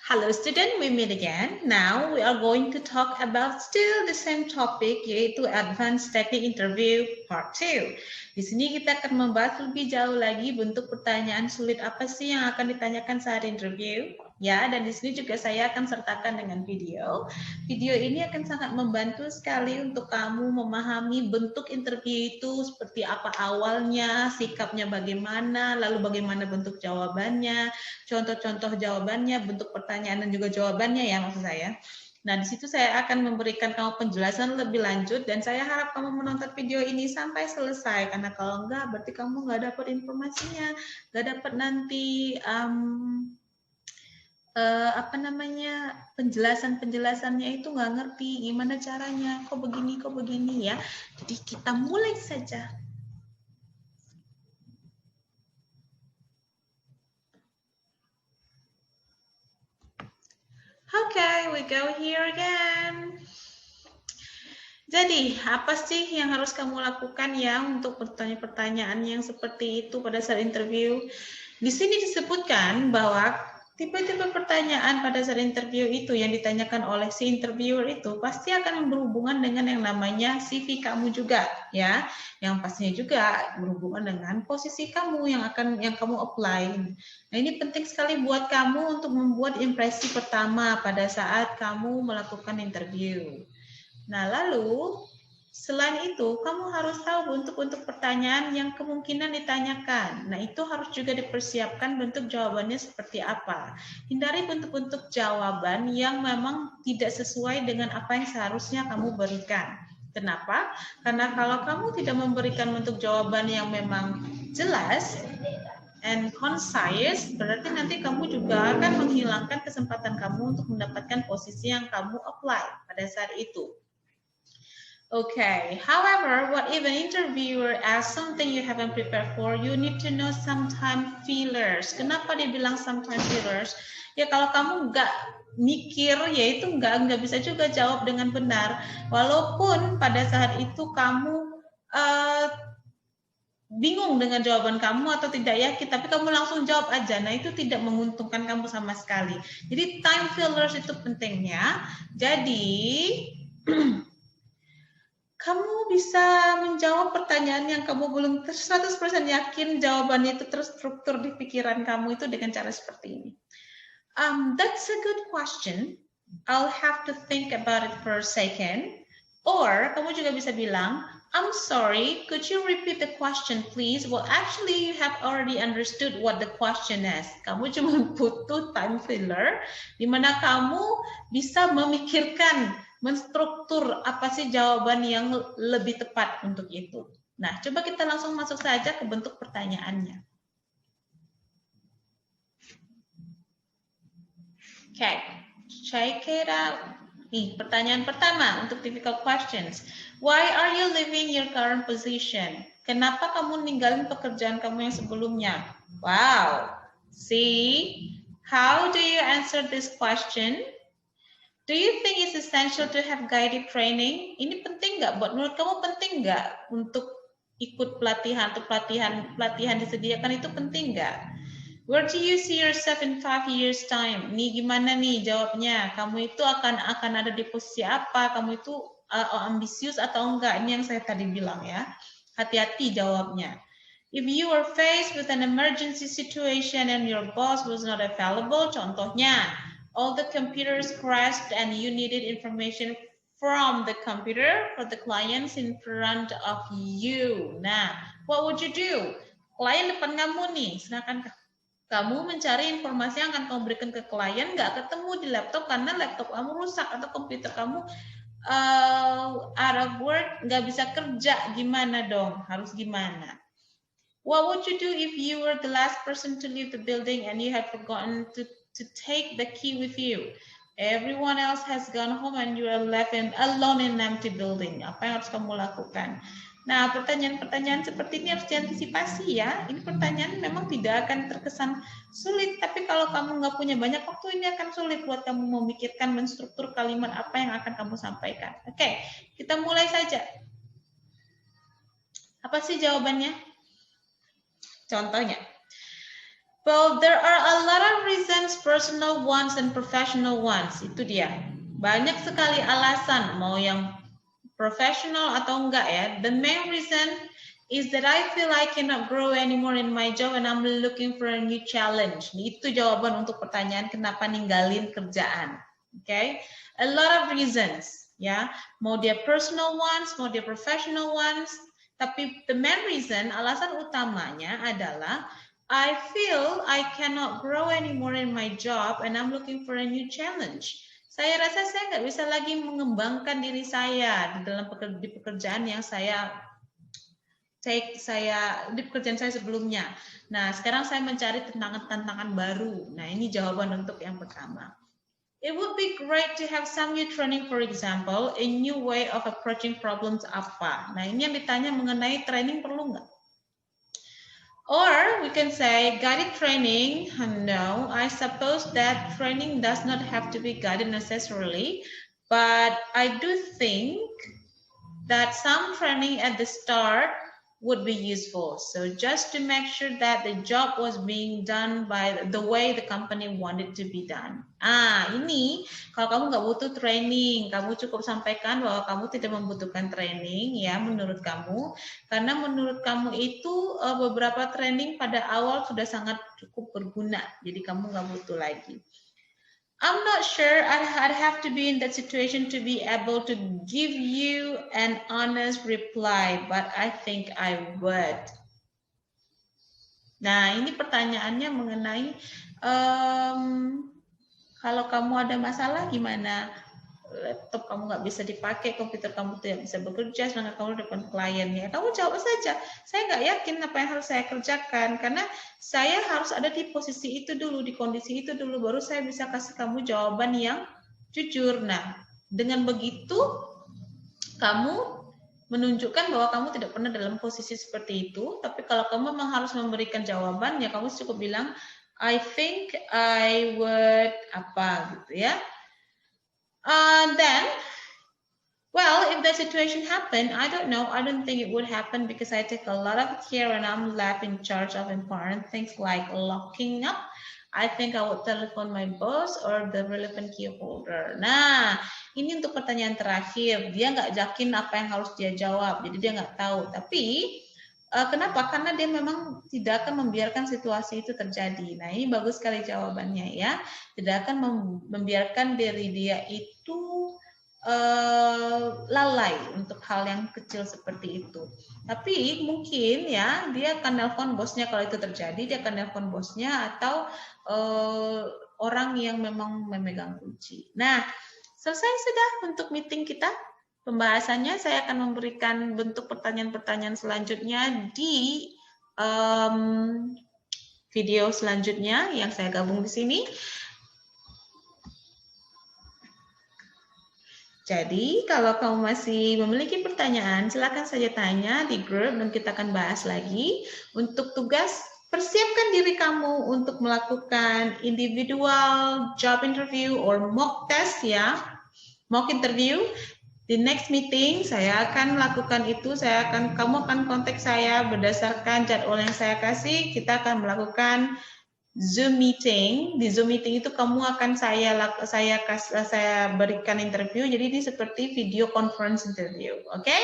Hello student, we meet again. Now we are going to talk about still the same topic, yaitu Advanced Technique Interview Part 2. Di sini kita akan membahas lebih jauh lagi bentuk pertanyaan sulit apa sih yang akan ditanyakan saat interview. Ya, dan di sini juga saya akan sertakan dengan video. Video ini akan sangat membantu sekali untuk kamu memahami bentuk interview itu seperti apa awalnya, sikapnya bagaimana, lalu bagaimana bentuk jawabannya, contoh-contoh jawabannya, bentuk pertanyaan dan juga jawabannya ya maksud saya. Nah, di situ saya akan memberikan kamu penjelasan lebih lanjut dan saya harap kamu menonton video ini sampai selesai karena kalau enggak berarti kamu nggak dapat informasinya, nggak dapat nanti penjelasannya itu nggak ngerti gimana caranya, kok begini ya. Jadi kita mulai saja. Okay, we go here again. Jadi, apa sih yang harus kamu lakukan ya untuk pertanyaan-pertanyaan yang seperti itu pada saat interview? Di sini disebutkan bahwa tipe-tipe pertanyaan pada saat interview itu yang ditanyakan oleh si interviewer itu pasti akan berhubungan dengan yang namanya CV kamu juga ya, yang pastinya juga berhubungan dengan posisi kamu yang kamu apply. Nah, ini penting sekali buat kamu untuk membuat impresi pertama pada saat kamu melakukan interview. Nah, lalu selain itu, kamu harus tahu bentuk-bentuk pertanyaan yang kemungkinan ditanyakan. Nah, itu harus juga dipersiapkan bentuk jawabannya seperti apa. Hindari bentuk-bentuk jawaban yang memang tidak sesuai dengan apa yang seharusnya kamu berikan. Kenapa? Karena kalau kamu tidak memberikan bentuk jawaban yang memang jelas and concise, berarti nanti kamu juga akan menghilangkan kesempatan kamu untuk mendapatkan posisi yang kamu apply pada saat itu. Okay, however, what if an interviewer asks something you haven't prepared for, you need to know sometimes fillers. Kenapa dia bilang sometimes fillers? Ya kalau kamu nggak mikir, ya itu nggak bisa juga jawab dengan benar. Walaupun pada saat itu kamu bingung dengan jawaban kamu atau tidak yakin, tapi kamu langsung jawab aja. Nah, itu tidak menguntungkan kamu sama sekali. Jadi time fillers itu pentingnya. Jadi kamu bisa menjawab pertanyaan yang kamu belum 100% yakin jawabannya itu terstruktur di pikiran kamu itu dengan cara seperti ini. That's a good question. I'll have to think about it for a second. Or kamu juga bisa bilang, I'm sorry, could you repeat the question please? Well, actually you have already understood what the question is. Kamu cuma butuh time filler di mana kamu bisa memikirkan, menstruktur apa sih jawaban yang lebih tepat untuk itu. Nah, coba kita langsung masuk saja ke bentuk pertanyaannya. Okay, check it out. Nih, pertanyaan pertama untuk typical questions. Why are you leaving your current position? Kenapa kamu ninggalin pekerjaan kamu yang sebelumnya? Wow. See, how do you answer this question? Do you think it's essential to have guided training? Ini penting nggak? Menurut kamu penting nggak untuk ikut pelatihan atau pelatihan disediakan itu penting nggak? Where do you see yourself in 5 years time? Nih gimana nih jawabnya? Kamu itu akan ada di posisi apa? Kamu itu ambisius atau enggak? Ini yang saya tadi bilang ya. Hati-hati jawabnya. If you are faced with an emergency situation and your boss was not available, contohnya, all the computers crashed and you needed information from the computer for the clients in front of you. Nah, what would you do? Klien depan kamu nih, silakan kamu mencari informasi yang akan kamu berikan ke klien, nggak ketemu di laptop karena laptop kamu rusak atau komputer kamu out of work, nggak bisa kerja, gimana dong? Harus gimana? What would you do if you were the last person to leave the building and you had forgotten to take the key with you? Everyone else has gone home and you are left alone in an empty building. Apa yang harus kamu lakukan? Nah, pertanyaan-pertanyaan seperti ini harus diantisipasi ya. Ini pertanyaan memang tidak akan terkesan sulit, tapi kalau kamu nggak punya banyak waktu, ini akan sulit buat kamu memikirkan menstruktur kalimat apa yang akan kamu sampaikan. Oke, kita mulai saja. Apa sih jawabannya? Contohnya, Well, there are a lot of reasons, personal ones and professional ones. Itu dia. Banyak sekali alasan, mau yang professional atau enggak ya. The main reason is that I feel I cannot grow anymore in my job and I'm looking for a new challenge. Itu jawaban untuk pertanyaan kenapa ninggalin kerjaan. Okay? A lot of reasons, ya. Mau dia personal ones, mau dia professional ones. Tapi the main reason, alasan utamanya adalah I feel I cannot grow anymore in my job and I'm looking for a new challenge. Saya rasa saya nggak bisa lagi mengembangkan diri saya di dalam pekerjaan yang di pekerjaan saya sebelumnya. Nah, sekarang saya mencari tantangan baru. Nah, ini jawaban untuk yang pertama. It would be great to have some new training, for example, a new way of approaching problems apa. Nah, ini yang ditanya mengenai training perlu nggak? Or we can say guided training. No, I suppose that training does not have to be guided necessarily, but I do think that some training at the start would be useful. So just to make sure that the job was being done by the way the company wanted to be done. Ini kalau kamu nggak butuh training, kamu cukup sampaikan bahwa kamu tidak membutuhkan training ya menurut kamu, karena menurut kamu itu beberapa training pada awal sudah sangat cukup berguna, jadi kamu nggak butuh lagi. I'm not sure I'd have to be in that situation to be able to give you an honest reply, but I think I would. Nah, ini pertanyaannya mengenai kalau kamu ada masalah gimana? Laptop kamu nggak bisa dipakai, komputer kamu tidak bisa bekerja, sedangkan kamu depan kliennya. Kamu jawab saja, saya nggak yakin apa yang harus saya kerjakan, karena saya harus ada di posisi itu dulu, di kondisi itu dulu, baru saya bisa kasih kamu jawaban yang jujur. Nah, dengan begitu, kamu menunjukkan bahwa kamu tidak pernah dalam posisi seperti itu, tapi kalau kamu memang harus memberikan jawaban, ya kamu cukup bilang, I think I would, apa gitu ya. Then, well, if that situation happened, I don't know. I don't think it would happen because I take a lot of care and I'm left in charge of important things like locking up. I think I would telephone my boss or the relevant key holder. Nah, ini untuk pertanyaan terakhir. Dia nggak yakin apa yang harus dia jawab, jadi dia nggak tahu. Tapi kenapa? Karena dia memang tidak akan membiarkan situasi itu terjadi. Nah, ini bagus sekali jawabannya ya. Tidak akan membiarkan diri dia itu lalai untuk hal yang kecil seperti itu. Tapi mungkin ya dia akan nelpon bosnya kalau itu terjadi. Dia akan nelpon bosnya atau orang yang memang memegang kunci. Nah, selesai sudah untuk meeting kita. Pembahasannya saya akan memberikan bentuk pertanyaan-pertanyaan selanjutnya di video selanjutnya yang saya gabung di sini. Jadi kalau kamu masih memiliki pertanyaan, silakan saja tanya di grup dan kita akan bahas lagi. Untuk tugas, persiapkan diri kamu untuk melakukan individual job interview or mock test ya, mock interview. Di next meeting saya akan lakukan itu, kamu akan kontak saya berdasarkan jadwal yang saya kasih. Kita akan melakukan Zoom meeting. Di Zoom meeting itu kamu akan saya berikan interview. Jadi ini seperti video conference interview. Okay?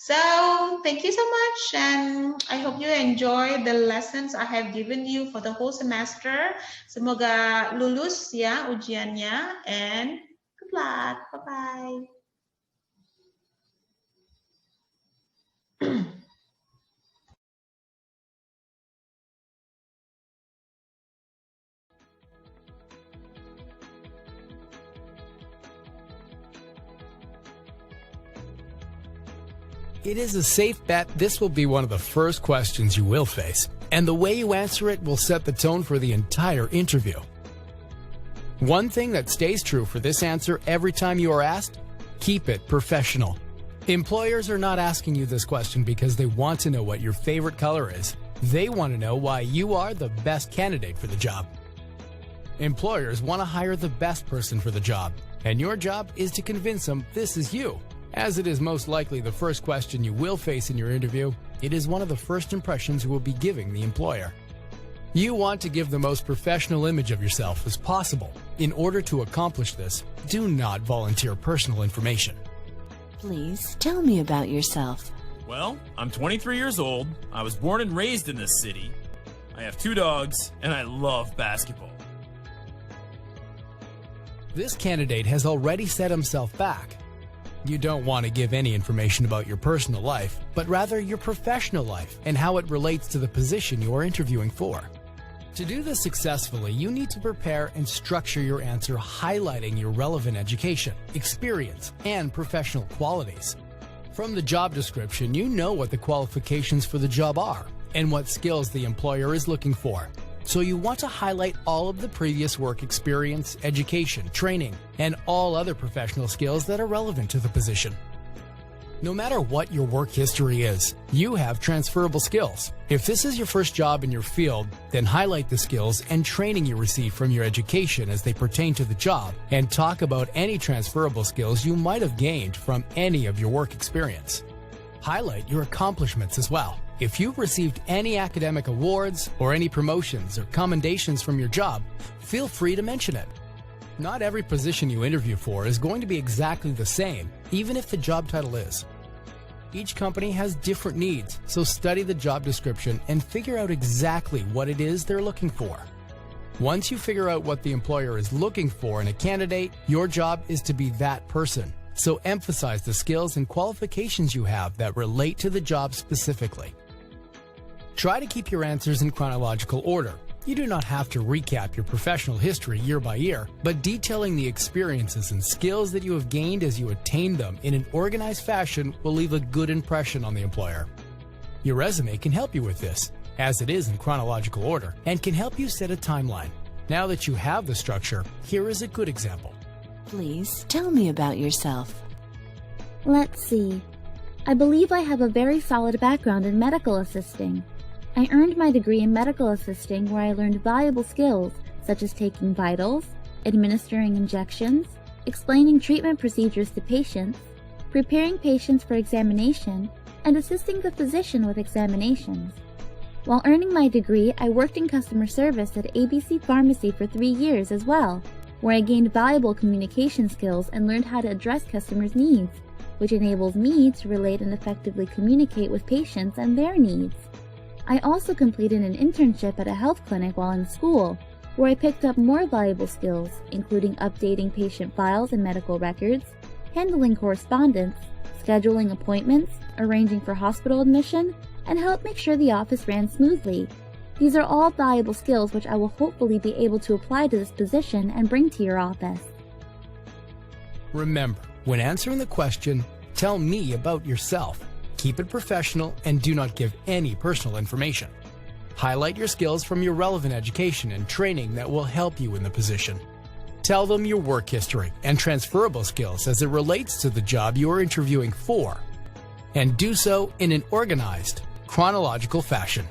So thank you so much, and I hope you enjoy the lessons I have given you for the whole semester. Semoga lulus ya ujiannya, and good luck. Bye bye. It is a safe bet this will be one of the first questions you will face, and the way you answer it will set the tone for the entire interview. One thing that stays true for this answer every time you are asked: keep it professional. Employers are not asking you this question because they want to know what your favorite color is. They want to know why you are the best candidate for the job. Employers want to hire the best person for the job, and your job is to convince them this is you. As it is most likely the first question you will face in your interview, it is one of the first impressions you will be giving the employer. You want to give the most professional image of yourself as possible. In order to accomplish this, do not volunteer personal information. Please tell me about yourself. Well, I'm 23 years old. I was born and raised in this city. I have 2 dogs, and I love basketball. This candidate has already set himself back. You don't want to give any information about your personal life, but rather your professional life and how it relates to the position you are interviewing for. To do this successfully, you need to prepare and structure your answer highlighting your relevant education, experience, and professional qualities. From the job description, you know what the qualifications for the job are and what skills the employer is looking for. So you want to highlight all of the previous work experience, education, training, and all other professional skills that are relevant to the position. No matter what your work history is, you have transferable skills. If this is your first job in your field, then highlight the skills and training you received from your education as they pertain to the job, and talk about any transferable skills you might have gained from any of your work experience. Highlight your accomplishments as well. If you've received any academic awards or any promotions or commendations from your job, feel free to mention it. Not every position you interview for is going to be exactly the same, even if the job title is. Each company has different needs, so study the job description and figure out exactly what it is they're looking for. Once you figure out what the employer is looking for in a candidate, your job is to be that person. So emphasize the skills and qualifications you have that relate to the job specifically. Try to keep your answers in chronological order. You do not have to recap your professional history year by year, but detailing the experiences and skills that you have gained as you attain them in an organized fashion will leave a good impression on the employer. Your resume can help you with this, as it is in chronological order, and can help you set a timeline. Now that you have the structure, here is a good example. Please tell me about yourself. Let's see. I believe I have a very solid background in medical assisting. I earned my degree in medical assisting where I learned valuable skills such as taking vitals, administering injections, explaining treatment procedures to patients, preparing patients for examination, and assisting the physician with examinations. While earning my degree, I worked in customer service at ABC Pharmacy for 3 years as well, where I gained valuable communication skills and learned how to address customers' needs, which enables me to relate and effectively communicate with patients and their needs. I also completed an internship at a health clinic while in school, where I picked up more valuable skills, including updating patient files and medical records, handling correspondence, scheduling appointments, arranging for hospital admission, and helped make sure the office ran smoothly. These are all valuable skills which I will hopefully be able to apply to this position and bring to your office. Remember, when answering the question, tell me about yourself. Keep it professional and do not give any personal information. Highlight your skills from your relevant education and training that will help you in the position. Tell them your work history and transferable skills as it relates to the job you are interviewing for. And do so in an organized, chronological fashion.